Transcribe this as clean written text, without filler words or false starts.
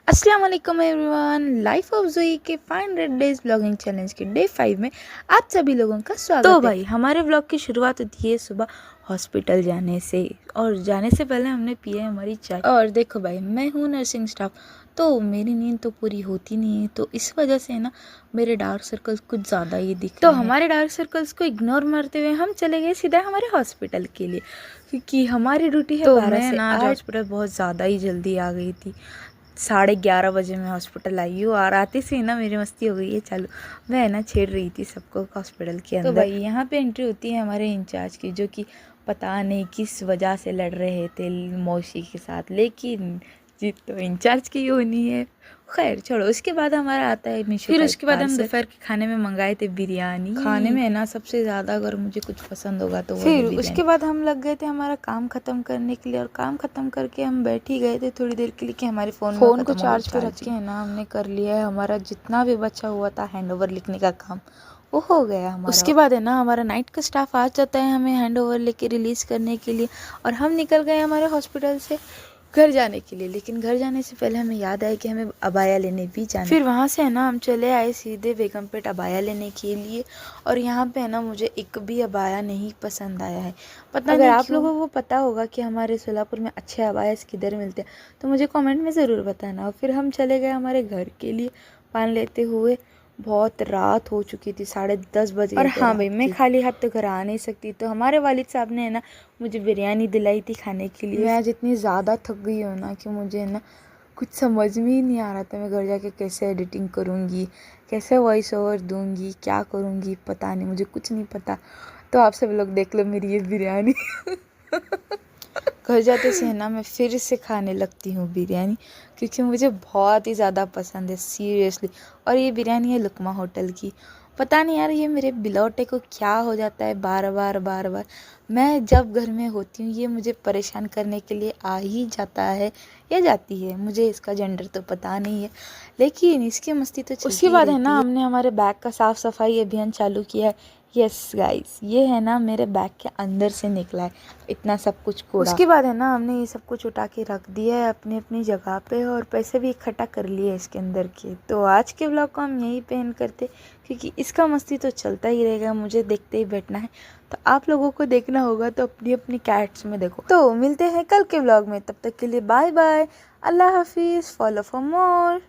अस्सलाम वालेकुम everyone. Life of जोई के 500 डेज ब्लॉगिंग चैलेंज के डे 5 में आप सभी लोगों का स्वागत है। भाई हमारे ब्लॉग की शुरुआत होती है सुबह हॉस्पिटल जाने से, और जाने से पहले हमने पिया है हमारी चाय। और देखो भाई, मैं हूँ नर्सिंग स्टाफ, तो मेरी नींद तो पूरी होती नहीं है, तो इस वजह से ना मेरे डार्क सर्कल्स कुछ ज़्यादा ही दिख रहे हैं। हमारे डार्क सर्कल्स को इग्नोर मारते हुए हम चले गए सीधा हमारे हॉस्पिटल के लिए, क्योंकि हमारी ड्यूटी है 12 से 8। हॉस्पिटल बहुत ज़्यादा ही जल्दी आ गई थी। 11:30 बजे मैं हॉस्पिटल आई हूँ, और आते से ना मेरी मस्ती हो गई है चालू। मैं ना छेड़ रही थी सबको हॉस्पिटल के अंदर। तो भाई यहाँ पे एंट्री होती है हमारे इंचार्ज की, जो कि पता नहीं किस वजह से लड़ रहे थे मौसी के साथ, लेकिन जीत तो इंचार्ज की होनी है। खैर छोड़ो, उसके बाद हमारा आता है मीशो। फिर उसके बाद हम दोपहर के खाने में मंगाए थे बिरयानी। खाने में ना सबसे ज़्यादा अगर मुझे कुछ पसंद होगा तो फिर उसके बाद हम लग गए थे हमारा काम ख़त्म करने के लिए, और काम ख़त्म करके हम बैठ ही गए थे थोड़ी देर के लिए कि हमारे फ़ोन को चार्ज पे रख के है ना हमने कर लिया है हमारा जितना भी बचा हुआ था हैंड ओवर लिखने का काम, वो हो गया हमारा। उसके बाद है ना हमारा नाइट का स्टाफ आ जाता है हमें हैंड ओवर लेके रिलीज़ करने के लिए, और हम निकल गए हमारे हॉस्पिटल से घर जाने के लिए। लेकिन घर जाने से पहले हमें याद आया कि हमें अबाया लेने भी जाना। फिर वहाँ से है ना हम चले आए सीधे बेगमपेट अबाया लेने के लिए, और यहाँ पे है ना मुझे एक भी अबाया नहीं पसंद आया है। पता अगर आप लोगों को पता होगा कि हमारे सोलापुर में अच्छे अबायास किधर मिलते हैं तो मुझे कमेंट में ज़रूर बताना। और फिर हम चले गए हमारे घर के लिए पान लेते हुए। बहुत रात हो चुकी थी, 10:30 बजे। और हाँ भाई, मैं खाली हाथ तो घर आ नहीं सकती, तो हमारे वालिद साहब ने है ना मुझे बिरयानी दिलाई थी खाने के लिए। मैं आज इतनी ज़्यादा थक गई हूँ ना कि मुझे है ना कुछ समझ में ही नहीं आ रहा था मैं घर जाके कैसे एडिटिंग करूँगी, कैसे वॉइस ओवर दूँगी, क्या करूँगी, पता नहीं, मुझे कुछ नहीं पता। तो आप सब लोग देख लो मेरी ये बिरयानी। घर जाते से है ना मैं फिर से खाने लगती हूँ बिरयानी, क्योंकि मुझे बहुत ही ज़्यादा पसंद है सीरियसली। और ये बिरयानी है लुकमा होटल की। पता नहीं यार, ये मेरे बिलौटे को क्या हो जाता है, बार बार मैं जब घर में होती हूँ ये मुझे परेशान करने के लिए आ ही जाता है या जाती है। मुझे इसका जेंडर तो पता नहीं है, लेकिन इसकी मस्ती तो चलती उसके बाद है ना हमने हमारे बैग का साफ़ सफाई अभियान चालू किया है। यस गाइस, ये है ना मेरे बैग के अंदर से निकला है इतना सब कुछ कूड़ा। उसके बाद है ना हमने ये सब कुछ उठा के रख दिया है अपनी अपनी जगह पे, और पैसे भी इकट्ठा कर लिए इसके अंदर के। तो आज के व्लॉग को हम यहीं पे एंड करते, क्योंकि इसका मस्ती तो चलता ही रहेगा, मुझे देखते ही बैठना है। तो आप लोगों को देखना होगा तो अपनी अपनी कैट्स में देखो। तो मिलते हैं कल के व्लॉग में, तब तक के लिए बाय बाय, अल्लाह हाफिज़, फॉलो फॉर मोर।